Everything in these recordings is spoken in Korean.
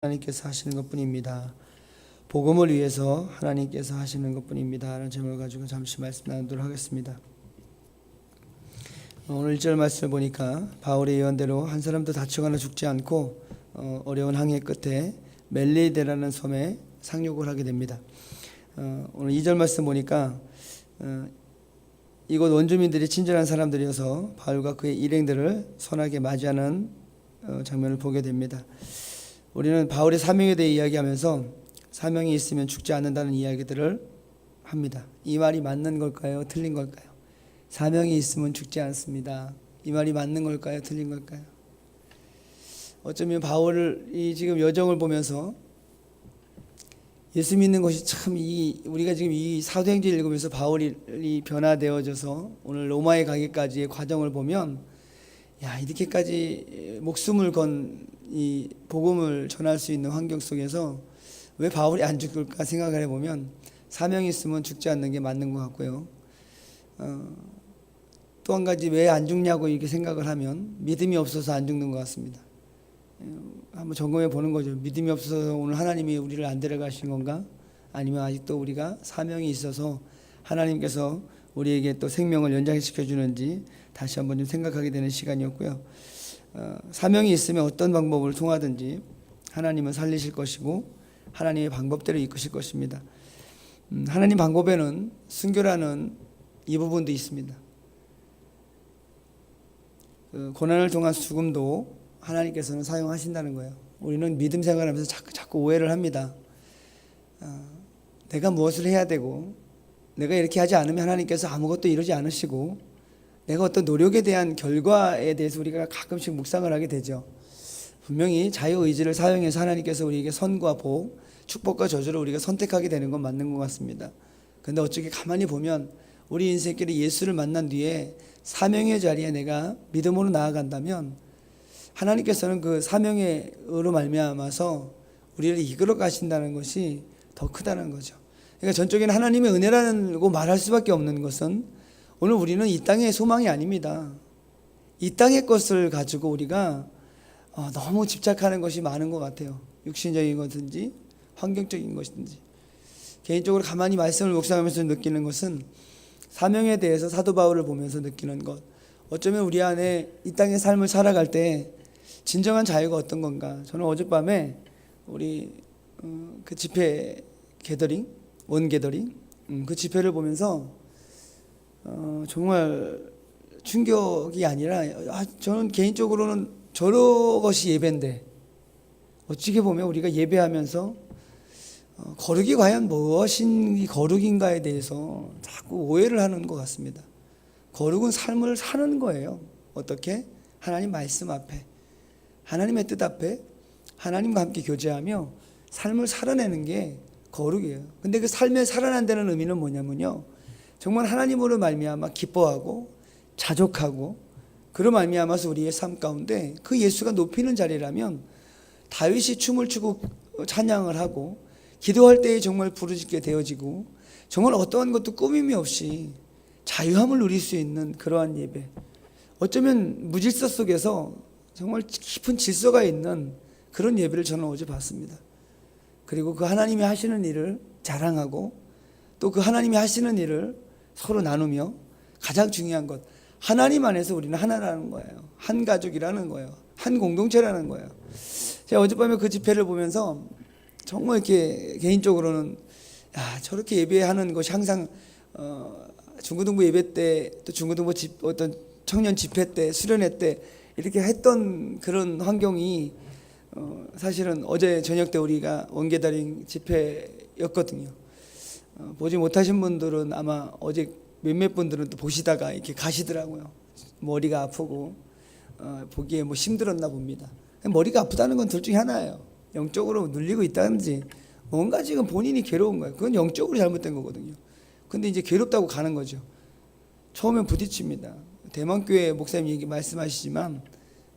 하나님께서 하시는 것뿐입니다. 복음을 위해서 하나님께서 하시는 것뿐입니다. 라는 제목을 가지고 잠시 말씀 나누도록 하겠습니다. 오늘 1절 말씀을 보니까 바울의 예언대로 한 사람도 다치거나 죽지 않고 어려운 항해 끝에 멜리데라는 섬에 상륙을 하게 됩니다. 오늘 2절 말씀 보니까 이곳 원주민들이 친절한 사람들이어서 바울과 그의 일행들을 선하게 맞이하는 장면을 보게 됩니다. 우리는 바울의 사명에 대해 이야기하면서 사명이 있으면 죽지 않는다는 이야기들을 합니다. 이 말이 맞는 걸까요? 틀린 걸까요? 사명이 있으면 죽지 않습니다. 이 말이 맞는 걸까요? 틀린 걸까요? 어쩌면 바울이 지금 여정을 보면서 예수 믿는 것이 참 우리가 지금 이 사도행전 읽으면서 바울이 변화되어져서 오늘 로마에 가기까지의 과정을 보면 이렇게까지 목숨을 건 이 복음을 전할 수 있는 환경 속에서 왜 바울이 안 죽을까 생각을 해보면 사명이 있으면 죽지 않는 게 맞는 것 같고요. 또 한 가지 왜 안 죽냐고 이렇게 생각을 하면 믿음이 없어서 안 죽는 것 같습니다. 한번 점검해 보는 거죠. 믿음이 없어서 오늘 하나님이 우리를 안 데려가신 건가? 아니면 아직도 우리가 사명이 있어서 하나님께서 우리에게 또 생명을 연장시켜 주는지 다시 한번 좀 생각하게 되는 시간이었고요. 사명이 있으면 어떤 방법을 통하든지 하나님은 살리실 것이고 하나님의 방법대로 이끄실 것입니다. 하나님 방법에는 순교라는 이 부분도 있습니다. 고난을 통한 죽음도 하나님께서는 사용하신다는 거예요. 우리는 믿음 생활하면서 자꾸 오해를 합니다. 내가 무엇을 해야 되고 내가 이렇게 하지 않으면 하나님께서 아무것도 이루지 않으시고 내가 어떤 노력에 대한 결과에 대해서 우리가 가끔씩 묵상을 하게 되죠. 분명히 자유의지를 사용해서 하나님께서 우리에게 선과 복, 축복과 저주를 우리가 선택하게 되는 건 맞는 것 같습니다. 그런데 어떻게 가만히 보면 우리 인생길에 예수를 만난 뒤에 사명의 자리에 내가 믿음으로 나아간다면 하나님께서는 그 사명으로 말미암아서 우리를 이끌어 가신다는 것이 더 크다는 거죠. 그러니까 전적인 하나님의 은혜라고 말할 수밖에 없는 것은 오늘 우리는 이 땅의 소망이 아닙니다. 이 땅의 것을 가지고 우리가 너무 집착하는 것이 많은 것 같아요. 육신적인 것인지 환경적인 것인지. 개인적으로 가만히 말씀을 묵상하면서 느끼는 것은 사명에 대해서 사도 바울을 보면서 느끼는 것. 어쩌면 우리 안에 이 땅의 삶을 살아갈 때 진정한 자유가 어떤 건가. 저는 어젯밤에 우리 그 집회 게더링, 원 게더링 그 집회를 보면서 정말 충격이 아니라 저는 개인적으로는 저것이 예배인데 어찌게 보면 우리가 예배하면서 거룩이 과연 무엇인 거룩인가에 대해서 자꾸 오해를 하는 것 같습니다. 거룩은 삶을 사는 거예요. 어떻게? 하나님 말씀 앞에 하나님의 뜻 앞에 하나님과 함께 교제하며 삶을 살아내는 게 거룩이에요. 근데 그 삶에 살아난다는 의미는 뭐냐면요, 정말 하나님으로 말미암아 기뻐하고 자족하고 그로 말미암아서 우리의 삶 가운데 그 예수가 높이는 자리라면 다윗이 춤을 추고 찬양을 하고 기도할 때에 정말 부르짖게 되어지고 정말 어떠한 것도 꾸밈이 없이 자유함을 누릴 수 있는 그러한 예배, 어쩌면 무질서 속에서 정말 깊은 질서가 있는 그런 예배를 저는 어제 봤습니다. 그리고 그 하나님이 하시는 일을 자랑하고 또 그 하나님이 하시는 일을 서로 나누며 가장 중요한 것, 하나님 안에서 우리는 하나라는 거예요. 한 가족이라는 거예요. 한 공동체라는 거예요. 제가 어젯밤에 그 집회를 보면서 정말 이렇게 개인적으로는 저렇게 예배하는 것이 항상 중고등부 예배 때 또 중고등부 어떤 청년 집회 때 수련회 때 이렇게 했던 그런 환경이 사실은 어제 저녁 때 우리가 원게더링 집회였거든요. 보지 못하신 분들은 아마 어제 몇몇 분들은 또 보시다가 이렇게 가시더라고요. 머리가 아프고 보기에 힘들었나 봅니다. 머리가 아프다는 건 둘 중에 하나예요. 영적으로 눌리고 있다든지 뭔가 지금 본인이 괴로운 거예요. 그건 영적으로 잘못된 거거든요. 근데 이제 괴롭다고 가는 거죠. 처음엔 부딪힙니다. 대만교회 목사님이 말씀하시지만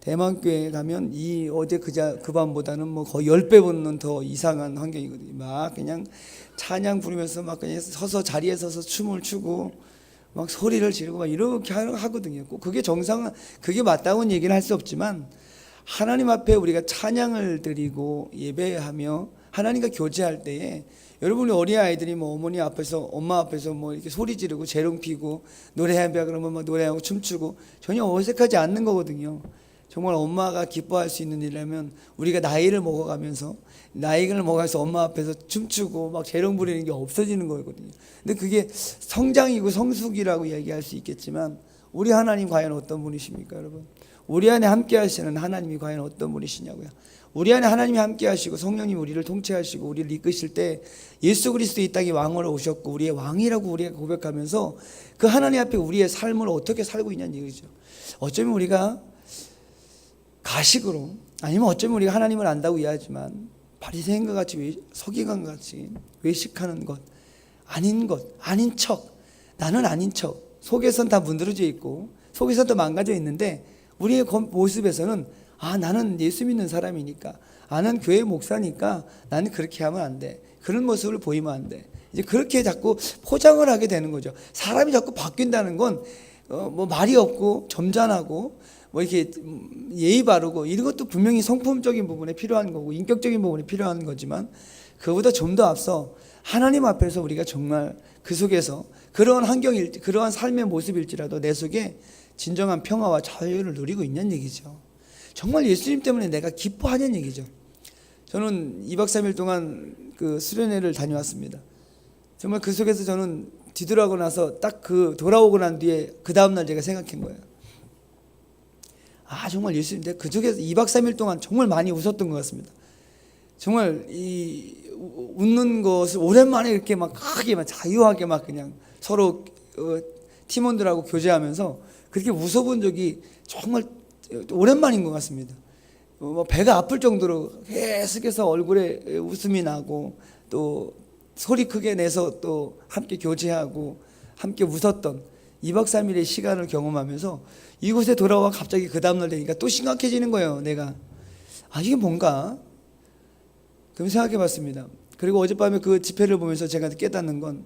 대만교회에 가면 어제 그 밤보다는 거의 10배보다는 더 이상한 환경이거든요. 막 그냥 찬양 부르면서 막 그냥 자리에 서서 춤을 추고 막 소리를 지르고 막 이렇게 하거든요. 그게 그게 맞다고는 얘기는 할 수 없지만 하나님 앞에 우리가 찬양을 드리고 예배하며 하나님과 교제할 때에 여러분이 어린 아이들이 뭐 어머니 앞에서 엄마 앞에서 뭐 이렇게 소리 지르고 재롱 피고 노래해봐 그러면 뭐 노래하고 춤추고 전혀 어색하지 않는 거거든요. 정말 엄마가 기뻐할 수 있는 일이라면 우리가 나이를 먹어가면서 엄마 앞에서 춤추고 막 재롱 부리는 게 없어지는 거거든요. 근데 그게 성장이고 성숙이라고 얘기할 수 있겠지만 우리 하나님 과연 어떤 분이십니까, 여러분? 우리 안에 함께 하시는 하나님이 과연 어떤 분이시냐고요. 우리 안에 하나님이 함께 하시고 성령님이 우리를 통치하시고 우리를 이끄실 때 예수 그리스도 이 땅에 왕으로 오셨고 우리의 왕이라고 우리가 고백하면서 그 하나님 앞에 우리의 삶을 어떻게 살고 있냐는 얘기죠. 어쩌면 우리가 가식으로 아니면 어쩌면 우리가 하나님을 안다고 이해하지만 바리새인과 같이 서기관과 같이 외식하는 것, 아닌 척, 나는 아닌 척, 속에선 다 문드러져 있고 속에선 또 망가져 있는데 우리의 모습에서는 나는 예수 믿는 사람이니까, 나는 교회 목사니까 나는 그렇게 하면 안 돼. 그런 모습을 보이면 안 돼. 이제 그렇게 자꾸 포장을 하게 되는 거죠. 사람이 자꾸 바뀐다는 건 뭐 말이 없고 점잖하고 뭐 이렇게 예의 바르고 이런 것도 분명히 성품적인 부분에 필요한 거고 인격적인 부분에 필요한 거지만 그보다 좀 더 앞서 하나님 앞에서 우리가 정말 그 속에서 그러한 그러한 삶의 모습일지라도 내 속에 진정한 평화와 자유를 누리고 있는 얘기죠. 정말 예수님 때문에 내가 기뻐하는 얘기죠. 저는 2박 3일 동안 그 수련회를 다녀왔습니다. 정말 그 속에서 저는 뒤돌아오고 나서 딱 돌아오고 난 뒤에 그 다음날 제가 생각한 거예요. 정말 예수님, 내가 그쪽에서 2박 3일 동안 정말 많이 웃었던 것 같습니다. 정말 이 웃는 것을 오랜만에 이렇게 막 크게 막 자유하게 막 그냥 서로 팀원들하고 교제하면서 그렇게 웃어본 적이 정말 오랜만인 것 같습니다. 뭐 배가 아플 정도로 계속해서 얼굴에 웃음이 나고 또 소리 크게 내서 또 함께 교제하고 함께 웃었던 2박 3일의 시간을 경험하면서 이곳에 돌아와 갑자기 그 다음날 되니까 또 심각해지는 거예요. 내가 이게 뭔가 그럼 생각해 봤습니다. 그리고 어젯밤에 그 집회를 보면서 제가 깨닫는 건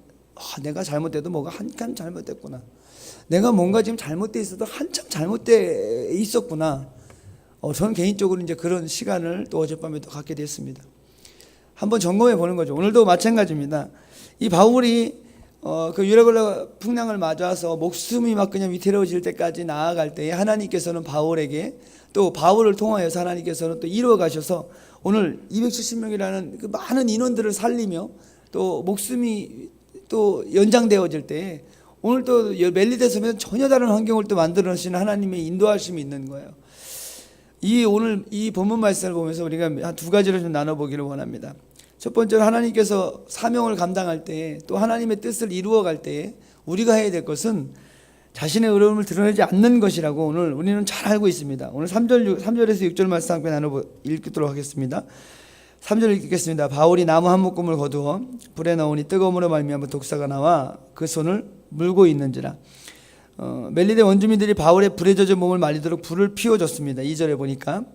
내가 잘못돼도 뭐가 한참 잘못됐구나. 내가 뭔가 지금 잘못돼 있어도 한참 잘못돼 있었구나. 저는 개인적으로 이제 그런 시간을 또 어젯밤에 또 갖게 됐습니다. 한번 점검해 보는 거죠. 오늘도 마찬가지입니다. 이 바울이 그 유라굴라 풍랑을 맞아서 목숨이 막 그냥 위태로워질 때까지 나아갈 때에 하나님께서는 바울에게 또 바울을 통하여서 하나님께서는 또 이루어 가셔서 오늘 270명이라는 그 많은 인원들을 살리며 또 목숨이 또 연장되어질 때 오늘 또 멜리데 섬에서 전혀 다른 환경을 또 만들어 주시는 하나님의 인도하심이 있는 거예요. 오늘 이 본문 말씀을 보면서 우리가 한 두 가지를 좀 나눠보기를 원합니다. 첫 번째로 하나님께서 사명을 감당할 때 또 하나님의 뜻을 이루어갈 때 우리가 해야 될 것은 자신의 의로움을 드러내지 않는 것이라고 오늘 우리는 잘 알고 있습니다. 오늘 3절에서 6절 말씀 함께 읽도록 하겠습니다. 3절 읽겠습니다. 바울이 나무 한 묶음을 거두어 불에 넣으니 뜨거움으로 말미암아 독사가 나와 그 손을 물고 있는지라. 멜리데 원주민들이 바울의 불에 젖은 몸을 말리도록 불을 피워줬습니다. 2절에 보니까.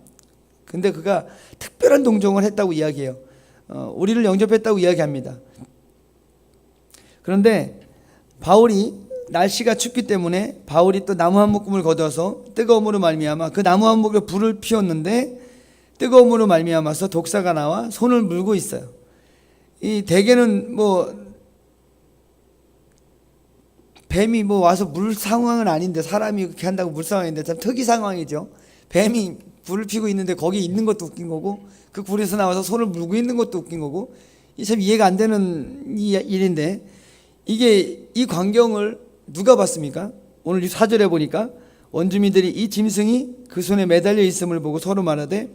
근데 그가 특별한 동정을 했다고 이야기해요. 우리를 영접했다고 이야기합니다. 그런데 바울이 날씨가 춥기 때문에 바울이 또 나무 한 묶음을 걷어서 뜨거움으로 말미암아 그 나무 한 묶음에 불을 피웠는데 뜨거움으로 말미암아서 독사가 나와 손을 물고 있어요. 이 대개는 뱀이 와서 물 상황은 아닌데 사람이 그렇게 한다고 물 상황인데 참 특이 상황이죠. 뱀이 불을 피고 있는데 거기 있는 것도 웃긴 거고 그 불에서 나와서 손을 물고 있는 것도 웃긴 거고 참 이해가 안 되는 일인데 이게 이 광경을 누가 봤습니까? 오늘 4절에 보니까 원주민들이 이 짐승이 그 손에 매달려 있음을 보고 서로 말하되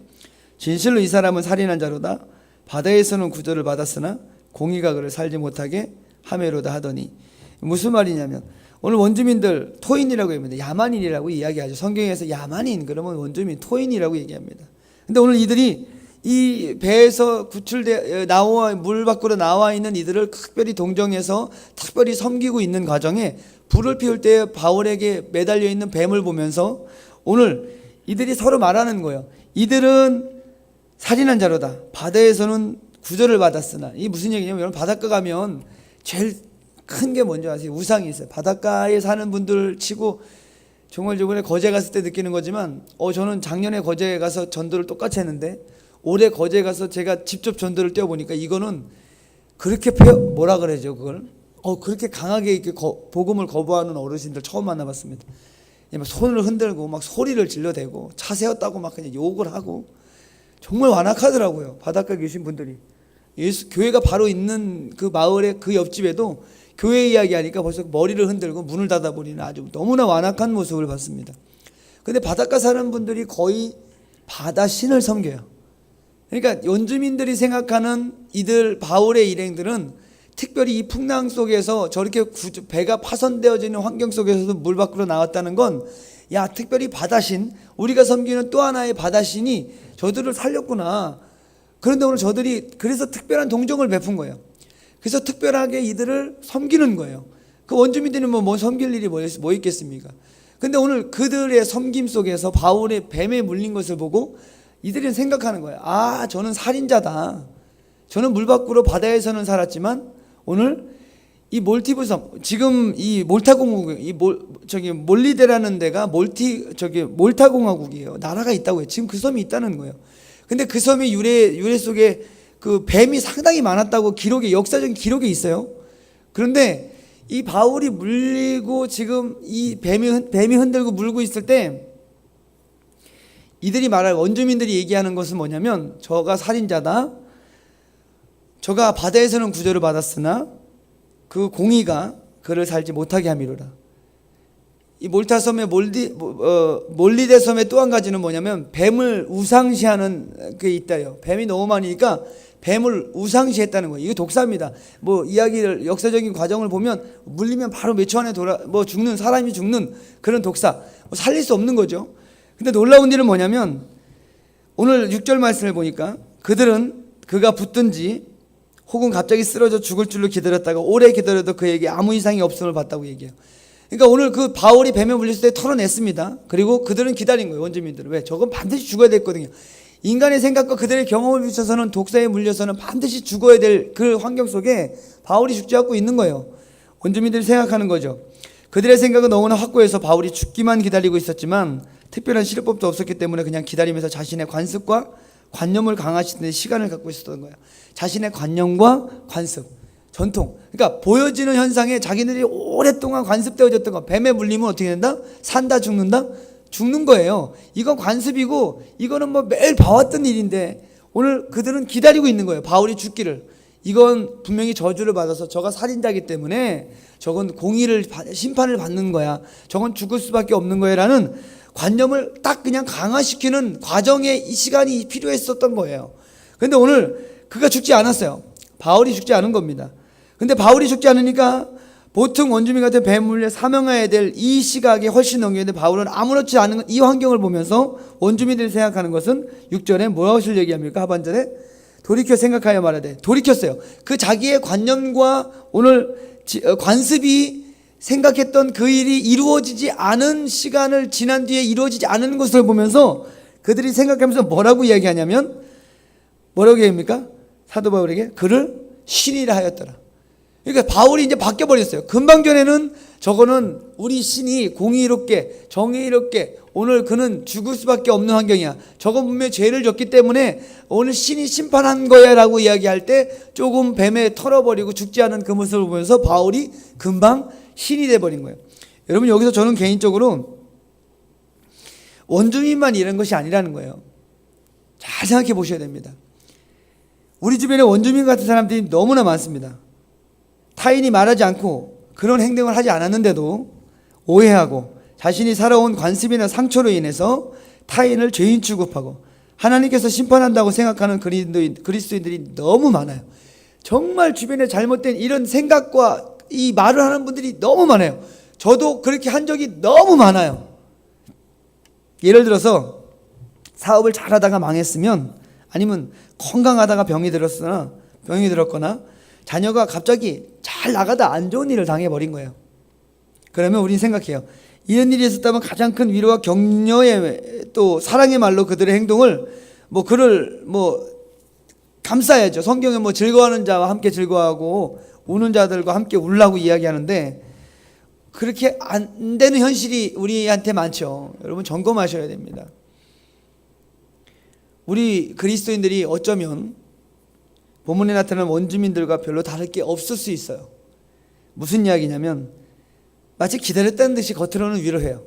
진실로 이 사람은 살인한 자로다. 바다에서는 구조를 받았으나 공의가 그를 살지 못하게 하매로다 하더니 무슨 말이냐면 오늘 원주민들 토인이라고 합니다. 야만인이라고 이야기하죠. 성경에서 야만인 그러면 원주민 토인이라고 얘기합니다. 근데 오늘 이들이 이 배에서 나와 물 밖으로 나와 있는 이들을 특별히 동정해서 특별히 섬기고 있는 과정에 불을 피울 때 바울에게 매달려 있는 뱀을 보면서 오늘 이들이 서로 말하는 거예요. 이들은 살인한 자로다. 바다에서는 구조를 받았으나 이 무슨 얘기냐면 여러분 바닷가 가면 제일 큰 게 뭔지 아세요? 우상이 있어요. 바닷가에 사는 분들 치고 정말 저번에 거제 갔을 때 느끼는 거지만 저는 작년에 거제 가서 전도를 똑같이 했는데 올해 거제 가서 제가 직접 전도를 뛰어보니까 이거는 그렇게 뭐라 그러죠 그걸 그렇게 강하게 이렇게 복음을 거부하는 어르신들 처음 만나봤습니다. 막 손을 흔들고 막 소리를 질러대고 차 세웠다고 막 그냥 욕을 하고 정말 완악하더라고요. 바닷가 계신 분들이. 교회가 바로 있는 그 마을의 그 옆집에도 교회 이야기하니까 벌써 머리를 흔들고 문을 닫아버리는 아주 너무나 완악한 모습을 봤습니다. 근데 바닷가 사는 분들이 거의 바다신을 섬겨요. 그러니까 원주민들이 생각하는 이들 바울의 일행들은 특별히 이 풍랑 속에서 저렇게 배가 파손되어지는 환경 속에서도 물 밖으로 나왔다는 건 특별히 바다신, 우리가 섬기는 또 하나의 바다신이 저들을 살렸구나. 그런데 오늘 저들이 그래서 특별한 동정을 베푼 거예요. 그래서 특별하게 이들을 섬기는 거예요. 그 원주민들은 뭐 섬길 일이 뭐 있겠습니까? 근데 오늘 그들의 섬김 속에서 바울의 뱀에 물린 것을 보고 이들은 생각하는 거예요. 저는 살인자다. 저는 물 밖으로 바다에서는 살았지만 오늘 이 몰티브 섬, 지금 이 몰타 공화국, 몰리데라는 데가 몰타 공화국이에요. 나라가 있다고 해요. 지금 그 섬이 있다는 거예요. 근데 그 섬의 유래 속에 그 뱀이 상당히 많았다고 역사적인 기록에 있어요. 그런데 이 바울이 물리고 지금 이 뱀이 흔들고 물고 있을 때 이들이 원주민들이 얘기하는 것은 뭐냐면 저가 살인자다. 저가 바다에서는 구조를 받았으나 그 공의가 그를 살지 못하게 함이로라. 이 몰타 섬의 몰리데 섬의 또 한 가지는 뭐냐면 뱀을 우상시하는 게 있다요. 뱀이 너무 많으니까 뱀을 우상시했다는 거예요. 이게 독사입니다. 이야기를 역사적인 과정을 보면 물리면 바로 몇 초 안에 사람이 죽는 그런 독사. 살릴 수 없는 거죠. 근데 놀라운 일은 뭐냐면 오늘 6절 말씀을 보니까 그가 붙든지 혹은 갑자기 쓰러져 죽을 줄로 기다렸다가 오래 기다려도 그에게 아무 이상이 없음을 봤다고 얘기해요. 그러니까 오늘 그 바울이 뱀에 물렸을 때 털어냈습니다. 그리고 그들은 기다린 거예요. 원주민들은. 왜? 저건 반드시 죽어야 됐거든요. 인간의 생각과 그들의 경험을 비춰서는 독사에 물려서는 반드시 죽어야 될 그 환경 속에 바울이 죽지 않고 있는 거예요. 원주민들이 생각하는 거죠. 그들의 생각은 너무나 확고해서 바울이 죽기만 기다리고 있었지만 특별한 시료법도 없었기 때문에 그냥 기다리면서 자신의 관습과 관념을 강화시키는 데 시간을 갖고 있었던 거예요. 자신의 관념과 관습, 전통. 그러니까 보여지는 현상에 자기들이 오랫동안 관습되어졌던 거. 뱀에 물리면 어떻게 된다? 산다, 죽는다? 죽는 거예요. 이건 관습이고 이거는 매일 봐왔던 일인데 오늘 그들은 기다리고 있는 거예요. 바울이 죽기를. 이건 분명히 저주를 받아서 저가 살인자이기 때문에 저건 심판을 받는 거야. 저건 죽을 수밖에 없는 거야 라는 관념을 딱 그냥 강화시키는 과정에 이 시간이 필요했었던 거예요. 그런데 오늘 그가 죽지 않았어요. 바울이 죽지 않은 겁니다. 근데 바울이 죽지 않으니까 보통 원주민 같은 뱀 물려 사명해야 될 이 시각에 훨씬 넘기는데 바울은 아무렇지 않은 이 환경을 보면서 원주민들이 생각하는 것은 6절에 무엇을 얘기합니까? 하반절에 돌이켜 생각하여 말하되 돌이켰어요. 그 자기의 관념과 오늘 관습이 생각했던 그 일이 이루어지지 않은 시간을 지난 뒤에 이루어지지 않은 것을 보면서 그들이 생각하면서 뭐라고 이야기하냐면 뭐라고 얘기합니까? 사도 바울에게 그를 신이라 하였더라. 그러니까 바울이 이제 바뀌어버렸어요. 금방 전에는 저거는 우리 신이 공의롭게 정의롭게 오늘 그는 죽을 수밖에 없는 환경이야. 저건 분명히 죄를 졌기 때문에 오늘 신이 심판한 거야 라고 이야기할 때 조금 뱀에 털어버리고 죽지 않은 그 모습을 보면서 바울이 금방 신이 돼버린 거예요. 여러분 여기서 저는 개인적으로 원주민만 이런 것이 아니라는 거예요. 잘 생각해 보셔야 됩니다. 우리 주변에 원주민 같은 사람들이 너무나 많습니다. 타인이 말하지 않고 그런 행동을 하지 않았는데도 오해하고 자신이 살아온 관습이나 상처로 인해서 타인을 죄인 취급하고 하나님께서 심판한다고 생각하는 그리스도인들이 너무 많아요. 정말 주변에 잘못된 이런 생각과 이 말을 하는 분들이 너무 많아요. 저도 그렇게 한 적이 너무 많아요. 예를 들어서 사업을 잘하다가 망했으면 아니면 건강하다가 병이 들었거나 자녀가 갑자기 잘 나가다 안 좋은 일을 당해버린 거예요. 그러면 우리는 생각해요. 이런 일이 있었다면 가장 큰 위로와 격려의 또 사랑의 말로 그들의 행동을 그를 감싸야죠. 성경에 즐거워하는 자와 함께 즐거워하고 우는 자들과 함께 울라고 이야기하는데 그렇게 안 되는 현실이 우리한테 많죠. 여러분 점검하셔야 됩니다. 우리 그리스도인들이 어쩌면 본문에 나타난 원주민들과 별로 다를 게 없을 수 있어요. 무슨 이야기냐면 마치 기다렸다는 듯이 겉으로는 위로해요.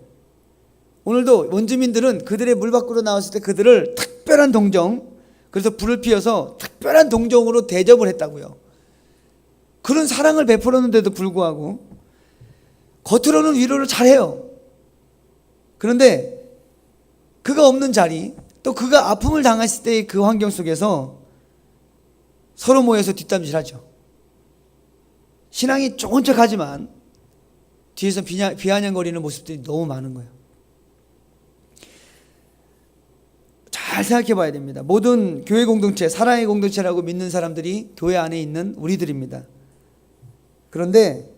오늘도 원주민들은 그들의 물 밖으로 나왔을 때 그들을 특별한 동정, 그래서 불을 피워서 특별한 동정으로 대접을 했다고요. 그런 사랑을 베풀었는데도 불구하고 겉으로는 위로를 잘해요. 그런데 그가 없는 자리, 또 그가 아픔을 당했을 때의 그 환경 속에서 서로 모여서 뒷담질하죠. 신앙이 좋은 척하지만 뒤에서 비아냥거리는 모습들이 너무 많은 거예요. 잘 생각해 봐야 됩니다. 모든 교회 공동체, 사랑의 공동체라고 믿는 사람들이 교회 안에 있는 우리들입니다. 그런데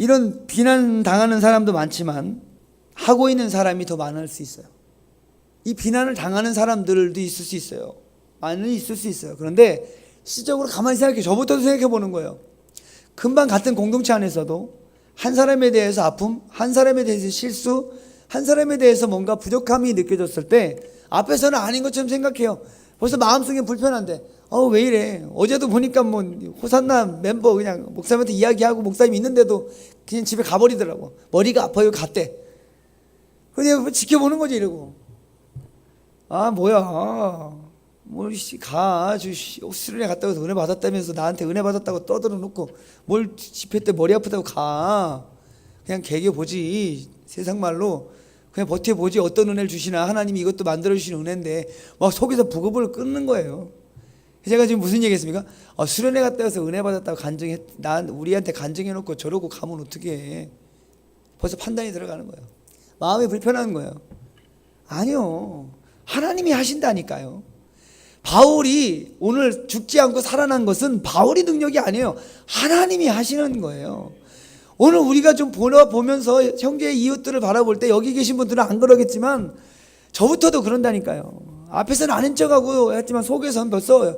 이런 비난당하는 사람도 많지만 하고 있는 사람이 더 많을 수 있어요. 이 비난을 당하는 사람들도 있을 수 있어요. 많이 있을 수 있어요. 그런데 시적으로 가만히 생각해, 저부터도 생각해 보는 거예요. 금방 같은 공동체 안에서도 한 사람에 대해서 아픔, 한 사람에 대해서 실수, 한 사람에 대해서 뭔가 부족함이 느껴졌을 때 앞에서는 아닌 것처럼 생각해요. 벌써 마음속에 불편한데 왜 이래. 어제도 보니까 뭐 호산나 멤버 그냥 목사님한테 이야기하고 목사님 있는데도 그냥 집에 가버리더라고. 머리가 아파요 갔대. 그냥 지켜보는 거지 이러고. 뭐야. 수련회 갔다 와서 은혜 받았다면서 나한테 은혜 받았다고 떠들어 놓고 뭘 집회 때 머리 아프다고 가. 그냥 개겨보지. 세상 말로 그냥 버텨보지. 어떤 은혜를 주시나. 하나님이 이것도 만들어주신 은혜인데 막 속에서 부글부글 끓는 거예요. 제가 지금 무슨 얘기 했습니까? 수련회 갔다 와서 은혜 받았다고 우리한테 간증해놓고 저러고 가면 어떻게 해. 벌써 판단이 들어가는 거예요. 마음이 불편한 거예요. 아니요. 하나님이 하신다니까요. 바울이 오늘 죽지 않고 살아난 것은 바울의 능력이 아니에요. 하나님이 하시는 거예요. 오늘 우리가 좀 보면서 형제의 이웃들을 바라볼 때 여기 계신 분들은 안 그러겠지만 저부터도 그런다니까요. 앞에서는 아닌 척하고 했지만 속에서는 벌써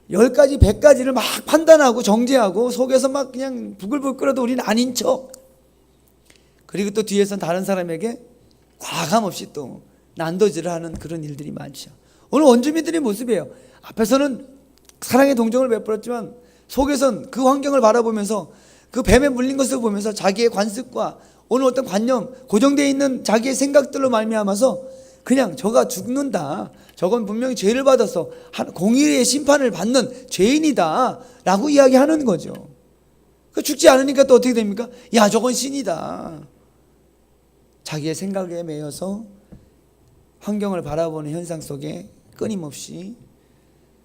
10가지 100가지를 막 판단하고 정죄하고 속에서 막 그냥 부글부글 끓어도 우리는 아닌 척. 그리고 또 뒤에서는 다른 사람에게 과감 없이 또 난도질을 하는 그런 일들이 많죠. 오늘 원주민들의 모습이에요. 앞에서는 사랑의 동정을 베풀었지만 속에선 그 환경을 바라보면서 그 뱀에 물린 것을 보면서 자기의 관습과 오늘 어떤 관념, 고정되어 있는 자기의 생각들로 말미암아서 그냥 저가 죽는다. 저건 분명히 죄를 받아서 공의의 심판을 받는 죄인이다 라고 이야기하는 거죠. 죽지 않으니까 또 어떻게 됩니까? 야, 저건 신이다. 자기의 생각에 매여서 환경을 바라보는 현상 속에 끊임없이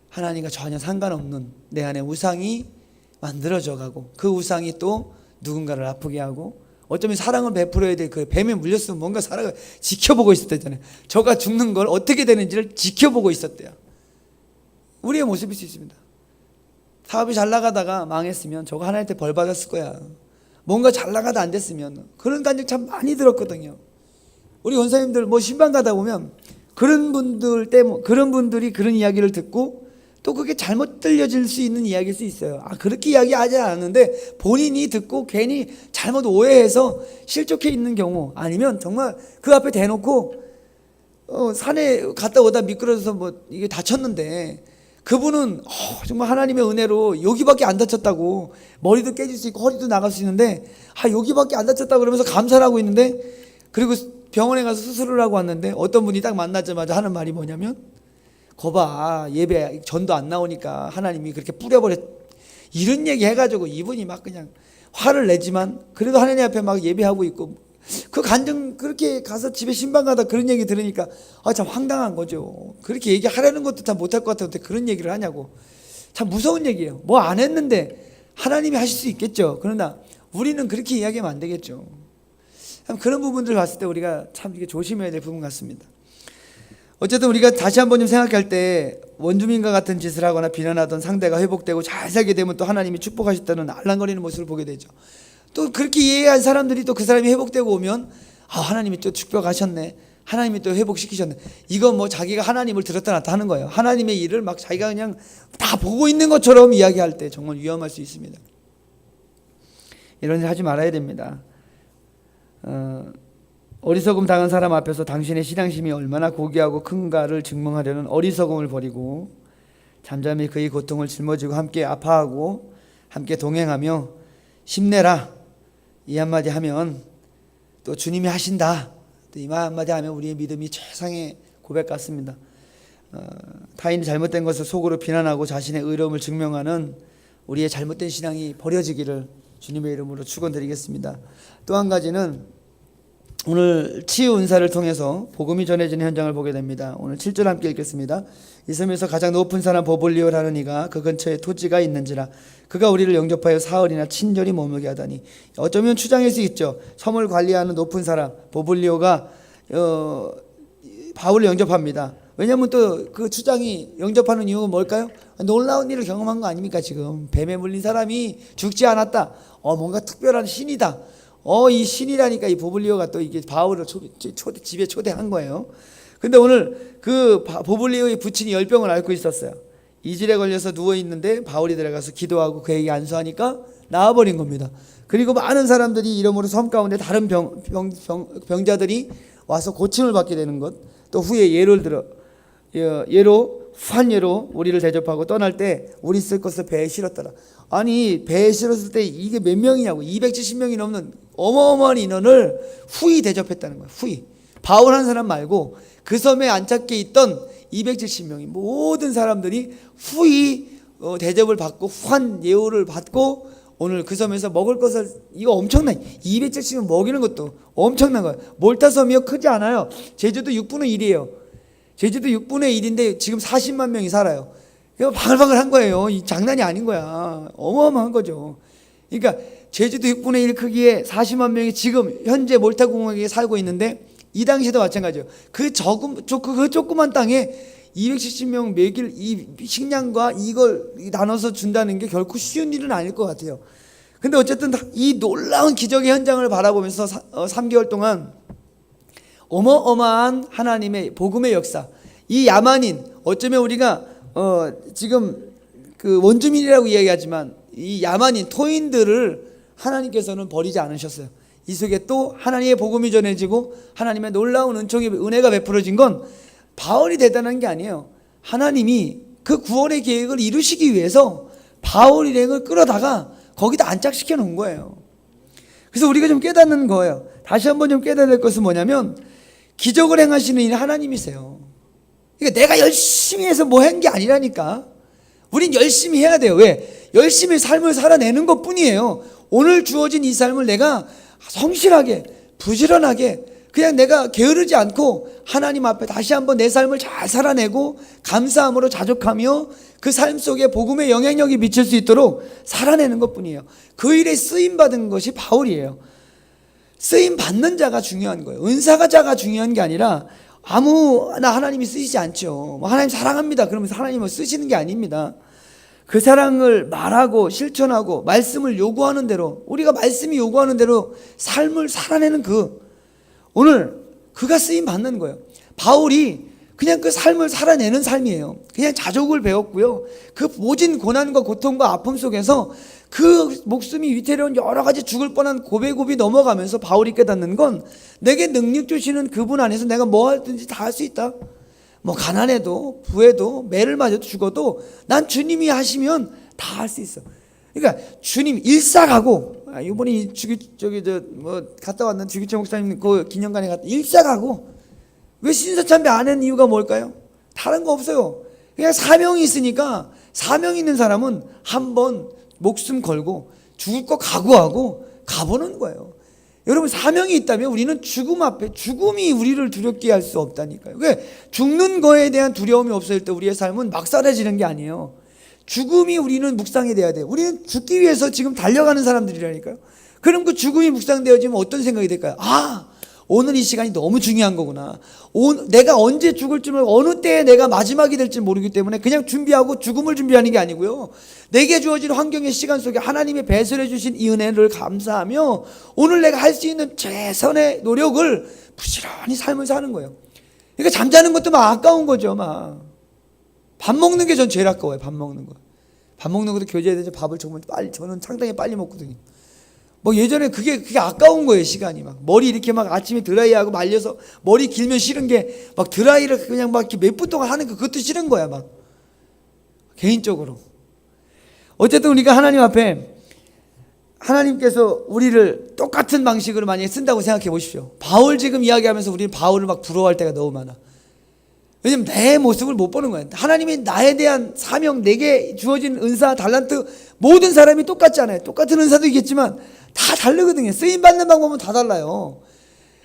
하나님과 전혀 상관없는 내 안에 우상이 만들어져 가고 그 우상이 또 누군가를 아프게 하고 어쩌면 사랑을 베풀어야 될 그 뱀에 물렸으면 뭔가 사랑을 지켜보고 있었대잖아요. 저가 죽는 걸 어떻게 되는지를 지켜보고 있었대요. 우리의 모습일 수 있습니다. 사업이 잘 나가다가 망했으면 저거 하나님한테 벌 받았을 거야. 뭔가 잘 나가다 안 됐으면. 그런 간증 참 많이 들었거든요. 우리 원사님들 신방 가다 보면 그런 분들이 그런 이야기를 듣고 또 그게 잘못 들려질 수 있는 이야기일 수 있어요. 그렇게 이야기하지 않았는데 본인이 듣고 괜히 잘못 오해해서 실족해 있는 경우, 아니면 정말 그 앞에 대놓고 산에 갔다 오다 미끄러져서 이게 다쳤는데 그분은 정말 하나님의 은혜로 여기밖에 안 다쳤다고, 머리도 깨질 수 있고 허리도 나갈 수 있는데 여기밖에 안 다쳤다고 그러면서 감사를 하고 있는데, 그리고 병원에 가서 수술을 하고 왔는데 어떤 분이 딱 만나자마자 하는 말이 뭐냐면, 거봐 예배 전도 안 나오니까 하나님이 그렇게 뿌려버렸, 이런 얘기 해가지고 이분이 막 그냥 화를 내지만 그래도 하나님 앞에 막 예배하고 있고, 그 간증 그렇게 가서 집에 신방 가다 그런 얘기 들으니까 참 황당한 거죠. 그렇게 얘기하려는 것도 다 못할 것 같은데 그런 얘기를 하냐고. 참 무서운 얘기예요. 뭐 안 했는데 하나님이 하실 수 있겠죠. 그러나 우리는 그렇게 이야기하면 안 되겠죠. 참 그런 부분들 봤을 때 우리가 참 이게 조심해야 될 부분 같습니다. 어쨌든 우리가 다시 한번 좀 생각할 때 원주민과 같은 짓을 하거나 비난하던 상대가 회복되고 잘 살게 되면 또 하나님이 축복하셨다는 알랑거리는 모습을 보게 되죠. 또 그렇게 이해한 사람들이 또 그 사람이 회복되고 오면 하나님이 또 축복하셨네, 하나님이 또 회복시키셨네, 이건 자기가 하나님을 들었다 놨다 하는 거예요. 하나님의 일을 막 자기가 그냥 다 보고 있는 것처럼 이야기할 때 정말 위험할 수 있습니다. 이런 일 하지 말아야 됩니다. 어리석음 당한 사람 앞에서 당신의 신앙심이 얼마나 고귀하고 큰가를 증명하려는 어리석음을 버리고 잠잠히 그의 고통을 짊어지고 함께 아파하고 함께 동행하며 힘내라 이 한마디 하면 또 주님이 하신다 또 이 한마디 하면 우리의 믿음이 최상의 고백 같습니다. 타인이 잘못된 것을 속으로 비난하고 자신의 의로움을 증명하는 우리의 잘못된 신앙이 버려지기를 주님의 이름으로 축원드리겠습니다. 또 한 가지는 오늘 치유 은사를 통해서 복음이 전해지는 현장을 보게 됩니다. 오늘 7절 함께 읽겠습니다. 이 섬에서 가장 높은 사람 보블리오라는 이가 그 근처에 토지가 있는지라 그가 우리를 영접하여 사흘이나 친절히 머물게 하다니. 어쩌면 추장일 수 있죠. 섬을 관리하는 높은 사람 보블리오가 바울을 영접합니다. 왜냐하면 또 그 추장이 영접하는 이유가 뭘까요? 놀라운 일을 경험한 거 아닙니까? 지금 뱀에 물린 사람이 죽지 않았다. 뭔가 특별한 신이다. 이 신이라니까 이 보블리오가 또 이게 바울을 집에 초대한 거예요. 근데 오늘 그 보블리오의 부친이 열병을 앓고 있었어요. 이질에 걸려서 누워있는데 바울이 들어가서 기도하고 그에게 안수하니까 나아버린 겁니다. 그리고 많은 사람들이 이러므로 섬 가운데 다른 병자들이 와서 고침을 받게 되는 것. 또 후에 환예로 우리를 대접하고 떠날 때 우리 쓸 것을 배에 실었더라. 아니 배에 실었을 때 이게 몇 명이냐고 270명이 넘는 어마어마한 인원을 후히 대접했다는 거예요. 후히 바울 한 사람 말고 그 섬에 안착해 있던 270명이 모든 사람들이 후히 대접을 받고 환예우를 받고 오늘 그 섬에서 먹을 것을 이거 엄청나 270명 먹이는 것도 엄청난 거예요. 몰타 섬이요 크지 않아요. 제주도 6분의 1이에요. 제주도 6분의 1인데 지금 40만 명이 살아요. 바글바글한 거예요. 이 장난이 아닌 거야. 어마어마한 거죠. 그러니까 제주도 6분의 1 크기에 40만 명이 지금 현재 몰타공항에 살고 있는데 이 당시에도 마찬가지예요. 그 조그만 땅에 270명 먹일 이 식량과 이걸 나눠서 준다는 게 결코 쉬운 일은 아닐 것 같아요. 근데 어쨌든 이 놀라운 기적의 현장을 바라보면서 3개월 동안 어마어마한 하나님의 복음의 역사, 이 야만인, 어쩌면 우리가 지금 그 원주민이라고 이야기하지만 이 야만인 토인들을 하나님께서는 버리지 않으셨어요. 이 속에 또 하나님의 복음이 전해지고 하나님의 놀라운 은혜가 베풀어진 건 바울이 대단한 게 아니에요. 하나님이 그 구원의 계획을 이루시기 위해서 바울 일행을 끌어다가 거기다 안착시켜 놓은 거예요. 그래서 우리가 좀 깨닫는 거예요. 다시 한번 좀 깨달아야 될 것은 뭐냐면 기적을 행하시는 일 하나님이세요. 그러니까 내가 열심히 해서 뭐 한 게 아니라니까. 우린 열심히 해야 돼요. 왜? 열심히 삶을 살아내는 것 뿐이에요. 오늘 주어진 이 삶을 내가 성실하게 부지런하게 그냥 내가 게으르지 않고 하나님 앞에 다시 한번 내 삶을 잘 살아내고 감사함으로 자족하며 그 삶 속에 복음의 영향력이 미칠 수 있도록 살아내는 것 뿐이에요. 그 일에 쓰임받은 것이 바울이에요. 쓰임 받는 자가 중요한 거예요. 은사가 자가 중요한 게 아니라 아무나 하나님이 쓰시지 않죠. 하나님 사랑합니다 그러면서 하나님을 쓰시는 게 아닙니다. 그 사랑을 말하고 실천하고 말씀을 요구하는 대로 우리가 말씀이 요구하는 대로 삶을 살아내는 오늘 그가 쓰임 받는 거예요. 바울이 그냥 그 삶을 살아내는 삶이에요. 그냥 자족을 배웠고요. 그 모진 고난과 고통과 아픔 속에서 그 목숨이 위태로운 여러 가지 죽을 뻔한 고비고비 넘어가면서 바울이 깨닫는 건 내게 능력 주시는 그분 안에서 내가 뭐 하든지 다 할 수 있다. 뭐 가난해도 부해도 매를 맞아도 죽어도 난 주님이 하시면 다 할 수 있어. 그러니까 주님 일사가고 이번에 갔다 왔는 주기철 목사님 그 기념관에 갔다 일사가고 왜 신사참배 안 하는 이유가 뭘까요? 다른 거 없어요. 그냥 사명이 있으니까 사명 있는 사람은 한번 목숨 걸고 죽을 거 각오하고 가보는 거예요. 여러분 사명이 있다면 우리는 죽음 앞에 죽음이 우리를 두렵게 할 수 없다니까요. 왜? 죽는 거에 대한 두려움이 없을 때 우리의 삶은 막 사라지는 게 아니에요. 죽음이 우리는 묵상이 돼야 돼요. 우리는 죽기 위해서 지금 달려가는 사람들이라니까요. 그럼 그 죽음이 묵상되어지면 어떤 생각이 될까요? 오늘 이 시간이 너무 중요한 거구나. 내가 언제 죽을지 모르고 어느 때에 내가 마지막이 될지 모르기 때문에 그냥 준비하고 죽음을 준비하는 게 아니고요. 내게 주어진 환경의 시간 속에 하나님의 배설해 주신 이 은혜를 감사하며 오늘 내가 할 수 있는 최선의 노력을 부지런히 삶을 사는 거예요. 그러니까 잠자는 것도 막 아까운 거죠. 밥 먹는 게 전 제일 아까워요. 밥 먹는 거. 밥 먹는 것도 교제에 대해서 밥을 정말 저는 상당히 빨리 먹거든요. 뭐 예전에 그게 아까운 거예요. 시간이 막 머리 이렇게 막 아침에 드라이하고 말려서 머리 길면 싫은 게 막 드라이를 그냥 막 몇 분 동안 하는 거 그것도 싫은 거야. 막 개인적으로. 어쨌든 우리가 하나님 앞에 하나님께서 우리를 똑같은 방식으로 만약에 쓴다고 생각해 보십시오. 바울 지금 이야기하면서 우리는 바울을 막 부러워할 때가 너무 많아. 왜냐면 내 모습을 못 보는 거야. 하나님이 나에 대한 사명, 내게 주어진 은사, 달란트, 모든 사람이 똑같지 않아요. 똑같은 은사도 있겠지만 다 다르거든요. 쓰임받는 방법은 다 달라요.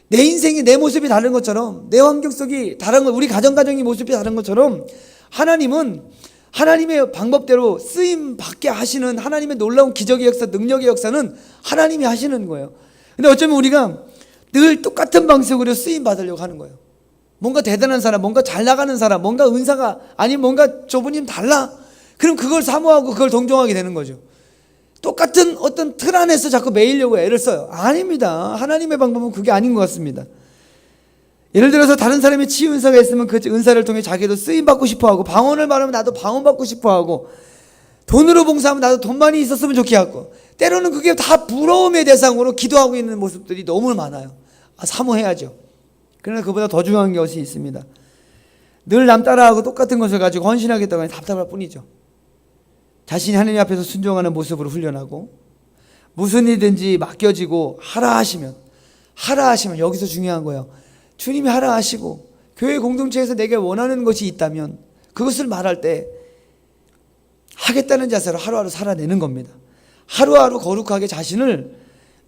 내 인생이 내 모습이 다른 것처럼, 내 환경 속이 다른 것, 우리 가정의 모습이 다른 것처럼 하나님은 하나님의 방법대로 쓰임 받게 하시는 하나님의 놀라운 기적의 역사, 능력의 역사는 하나님이 하시는 거예요. 근데 어쩌면 우리가 늘 똑같은 방식으로 쓰임 받으려고 하는 거예요. 뭔가 대단한 사람, 뭔가 잘 나가는 사람, 뭔가 은사가 아니면 뭔가 저분님 달라? 그럼 그걸 사모하고 그걸 동정하게 되는 거죠. 똑같은 어떤 틀 안에서 자꾸 매이려고 애를 써요. 아닙니다. 하나님의 방법은 그게 아닌 것 같습니다. 예를 들어서 다른 사람의 치유 은사가 있으면 그 은사를 통해 자기도 쓰임받고 싶어하고, 방언을 말하면 나도 방언받고 싶어하고, 돈으로 봉사하면 나도 돈 많이 있었으면 좋겠고, 때로는 그게 다 부러움의 대상으로 기도하고 있는 모습들이 너무 많아요. 사모해야죠. 그러나 그보다 더 중요한 것이 있습니다. 늘 남 따라하고 똑같은 것을 가지고 헌신하겠다고 하니 답답할 뿐이죠. 자신이 하나님 앞에서 순종하는 모습으로 훈련하고, 무슨 일든지 맡겨지고 하라 하시면 여기서 중요한 거예요. 주님이 하라 하시고 교회 공동체에서 내게 원하는 것이 있다면 그것을 말할 때 하겠다는 자세로 하루하루 살아내는 겁니다. 하루하루 거룩하게 자신을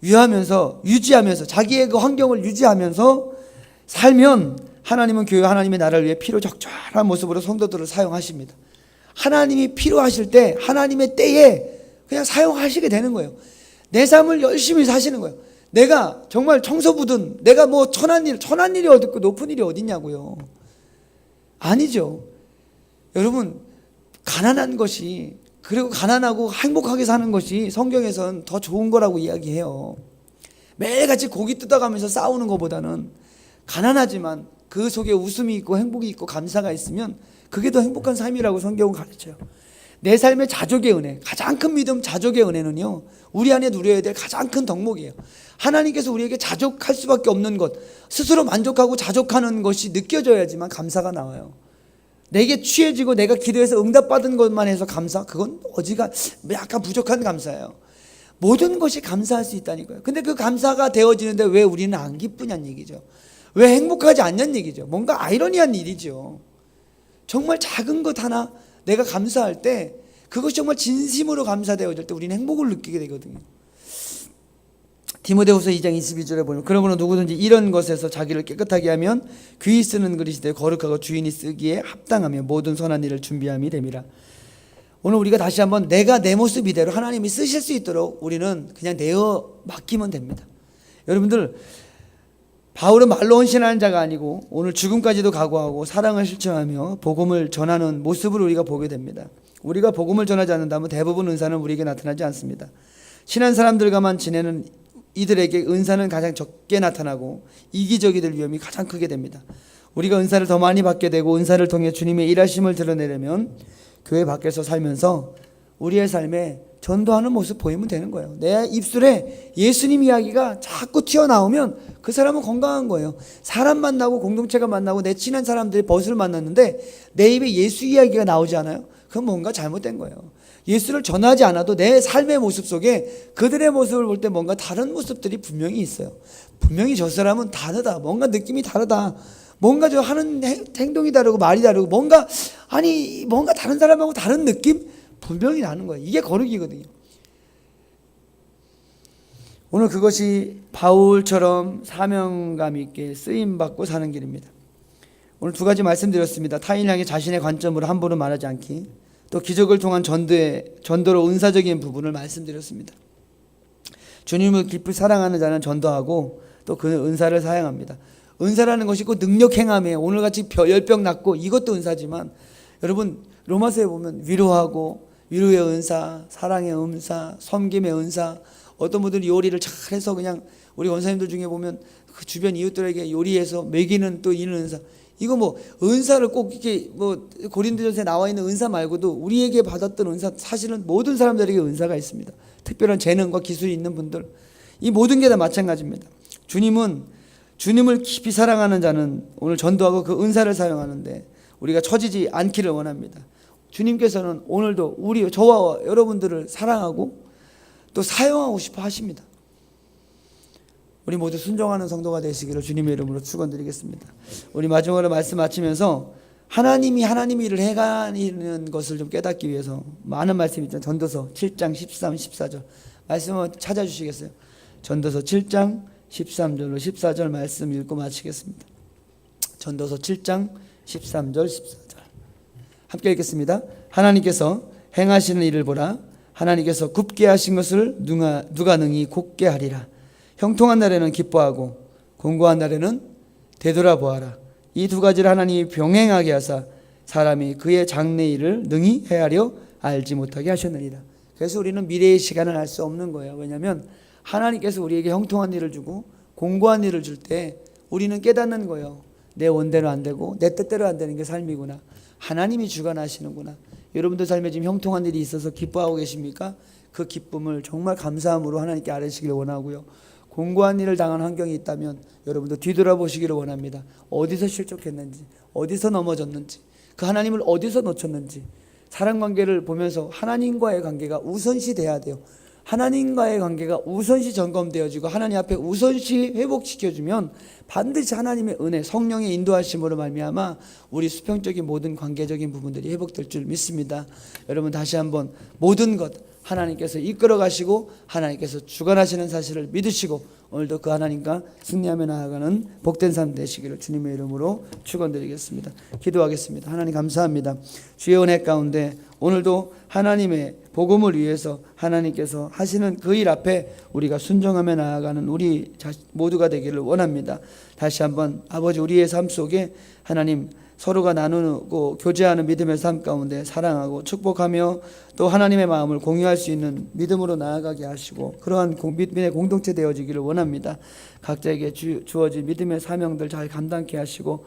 유지하면서 자기의 그 환경을 유지하면서 살면 하나님은 교회 하나님의 나라를 위해 피로 적절한 모습으로 성도들을 사용하십니다. 하나님이 필요하실 때 하나님의 때에 그냥 사용하시게 되는 거예요. 내 삶을 열심히 사시는 거예요. 내가 정말 청소부든 내가 뭐 천한 일이 어디 있고 높은 일이 어디 있냐고요. 아니죠. 여러분, 가난한 것이, 그리고 가난하고 행복하게 사는 것이 성경에선 더 좋은 거라고 이야기해요. 매일같이 고기 뜯어가면서 싸우는 것보다는 가난하지만 그 속에 웃음이 있고 행복이 있고 감사가 있으면 그게 더 행복한 삶이라고 성경은 가르쳐요. 내 삶의 자족의 은혜, 가장 큰 믿음, 자족의 은혜는요, 우리 안에 누려야 될 가장 큰 덕목이에요. 하나님께서 우리에게 자족할 수밖에 없는 것, 스스로 만족하고 자족하는 것이 느껴져야지만 감사가 나와요. 내게 취해지고 내가 기도해서 응답받은 것만 해서 감사, 그건 어지가 약간 부족한 감사예요. 모든 것이 감사할 수 있다니까요. 근데 그 감사가 되어지는데 왜 우리는 안 기쁘냐는 얘기죠. 왜 행복하지 않냐는 얘기죠. 뭔가 아이러니한 일이죠. 정말 작은 것 하나 내가 감사할 때, 그것이 정말 진심으로 감사되어질 때 우리는 행복을 느끼게 되거든요. 디모데후서 2장 22절에 보면, 그러므로 누구든지 이런 것에서 자기를 깨끗하게 하면 귀히 쓰는 그릇이 되어 거룩하고 주인이 쓰기에 합당하며 모든 선한 일을 준비함이 됨이라. 오늘 우리가 다시 한번 내가 내 모습 이대로 하나님이 쓰실 수 있도록 우리는 그냥 내어 맡기면 됩니다. 여러분들, 바울은 말로 헌신하는 자가 아니고 오늘 죽음까지도 각오하고 사랑을 실천하며 복음을 전하는 모습을 우리가 보게 됩니다. 우리가 복음을 전하지 않는다면 대부분 은사는 우리에게 나타나지 않습니다. 친한 사람들과만 지내는 이들에게 은사는 가장 적게 나타나고 이기적이 될 위험이 가장 크게 됩니다. 우리가 은사를 더 많이 받게 되고 은사를 통해 주님의 일하심을 드러내려면 교회 밖에서 살면서 우리의 삶에 전도하는 모습 보이면 되는 거예요. 내 입술에 예수님 이야기가 자꾸 튀어나오면 그 사람은 건강한 거예요. 사람 만나고 공동체가 만나고 내 친한 사람들이 벗을 만났는데 내 입에 예수 이야기가 나오지 않아요? 그건 뭔가 잘못된 거예요. 예수를 전하지 않아도 내 삶의 모습 속에 그들의 모습을 볼 때 뭔가 다른 모습들이 분명히 있어요. 분명히 저 사람은 다르다. 뭔가 느낌이 다르다. 뭔가 저 하는 행동이 다르고 말이 다르고 뭔가 다른 사람하고 다른 느낌? 분명히 나는 거예요. 이게 거룩이거든요. 오늘 그것이 바울처럼 사명감 있게 쓰임받고 사는 길입니다. 오늘 두 가지 말씀드렸습니다. 타인을 향해 자신의 관점으로 함부로 말하지 않기, 또 기적을 통한 전도로 은사적인 부분을 말씀드렸습니다. 주님을 깊이 사랑하는 자는 전도하고 또 그 은사를 사용합니다. 은사라는 것이 꼭 능력 행함에 오늘같이 열병 낫고 이것도 은사지만, 여러분 로마서에 보면 위로하고 위로의 은사, 사랑의 은사, 섬김의 은사, 어떤 분들이 요리를 잘해서 그냥 우리 원사님들 중에 보면 그 주변 이웃들에게 요리해서 먹이는 또 이런 은사, 이거 뭐 은사를 꼭 이렇게 뭐 고린도전서에 나와 있는 은사 말고도 우리에게 받았던 은사, 사실은 모든 사람들에게 은사가 있습니다. 특별한 재능과 기술이 있는 분들, 이 모든 게 다 마찬가지입니다. 주님을 깊이 사랑하는 자는 오늘 전도하고 그 은사를 사용하는데 우리가 처지지 않기를 원합니다. 주님께서는 오늘도 저와 여러분들을 사랑하고 또 사용하고 싶어 하십니다. 우리 모두 순종하는 성도가 되시기를 주님의 이름으로 축원드리겠습니다. 우리 마지막으로 말씀 마치면서 하나님이 일을 해가는 것을 좀 깨닫기 위해서 많은 말씀이 있잖아요. 전도서 7장 13, 14절 말씀을 찾아주시겠어요? 전도서 7장 13절로 14절 말씀 읽고 마치겠습니다. 전도서 7장 13절 14절 함께 읽겠습니다. 하나님께서 행하시는 일을 보라. 하나님께서 굽게 하신 것을 누가 능히 곧게 하리라. 형통한 날에는 기뻐하고 공고한 날에는 되돌아보아라. 이 두 가지를 하나님이 병행하게 하사 사람이 그의 장래일을 능히 헤아려 알지 못하게 하셨느니라. 그래서 우리는 미래의 시간을 알 수 없는 거예요. 왜냐하면 하나님께서 우리에게 형통한 일을 주고 공고한 일을 줄 때 우리는 깨닫는 거예요. 내 원대로 안 되고 내 뜻대로 안 되는 게 삶이구나. 하나님이 주관하시는구나. 여러분들 삶에 지금 형통한 일이 있어서 기뻐하고 계십니까? 그 기쁨을 정말 감사함으로 하나님께 아뢰시기를 원하고요. 공고한 일을 당한 환경이 있다면 여러분도 뒤돌아보시기를 원합니다. 어디서 실족했는지, 어디서 넘어졌는지, 그 하나님을 어디서 놓쳤는지, 사랑관계를 보면서 하나님과의 관계가 우선시 돼야 돼요. 하나님과의 관계가 우선시 점검되어지고 하나님 앞에 우선시 회복시켜주면 반드시 하나님의 은혜, 성령의 인도하심으로 말미암아 우리 수평적인 모든 관계적인 부분들이 회복될 줄 믿습니다. 여러분 다시 한번 모든 것 하나님께서 이끌어 가시고 하나님께서 주관하시는 사실을 믿으시고 오늘도 그 하나님과 승리하며 나아가는 복된 삶 되시기를 주님의 이름으로 축원드리겠습니다. 기도하겠습니다. 하나님 감사합니다. 주의 은혜 가운데 오늘도 하나님의 복음을 위해서 하나님께서 하시는 그 일 앞에 우리가 순종하며 나아가는 우리 모두가 되기를 원합니다. 다시 한번 아버지 우리의 삶 속에 하나님 서로가 나누고 교제하는 믿음의 삶 가운데 사랑하고 축복하며 또 하나님의 마음을 공유할 수 있는 믿음으로 나아가게 하시고 그러한 믿음의 공동체 되어지기를 원합니다. 각자에게 주어진 믿음의 사명들 잘 감당케 하시고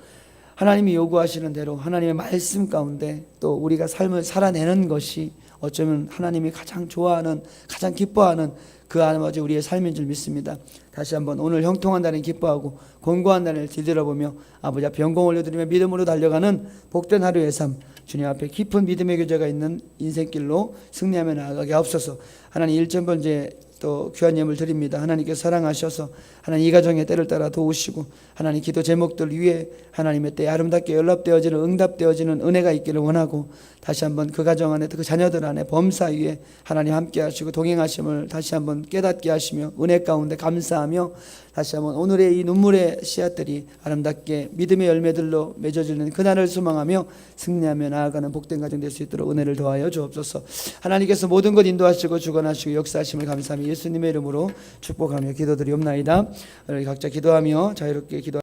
하나님이 요구하시는 대로 하나님의 말씀 가운데 또 우리가 삶을 살아내는 것이 어쩌면 하나님이 가장 좋아하는 가장 기뻐하는 그 아버지 우리의 삶인 줄 믿습니다. 다시 한번 오늘 형통한 날은 기뻐하고 공고한 날을 뒤돌아보며 아버지 앞에 영광 올려드리며 믿음으로 달려가는 복된 하루의 삶 주님 앞에 깊은 믿음의 교제가 있는 인생길로 승리하며 나아가게 하옵소서. 하나님 1,000번째 또 귀한 예물 드립니다. 하나님께서 사랑하셔서 하나님 이 가정의 때를 따라 도우시고 하나님 기도 제목들 위에 하나님의 때에 아름답게 연락되어지는 응답되어지는 은혜가 있기를 원하고 다시 한번 그 가정 안에 그 자녀들 안에 범사 위에 하나님 함께 하시고 동행하심을 다시 한번 깨닫게 하시며 은혜 가운데 감사하며 다시 한번 오늘의 이 눈물의 씨앗들이 아름답게 믿음의 열매들로 맺어지는 그날을 소망하며 승리하며 나아가는 복된 가정 될 수 있도록 은혜를 더하여 주옵소서. 하나님께서 모든 것 인도하시고 주관하시고 역사하심을 감사하며 예수님의 이름으로 축복하며 기도드리옵나이다. 각자 기도하며 자유롭게 기도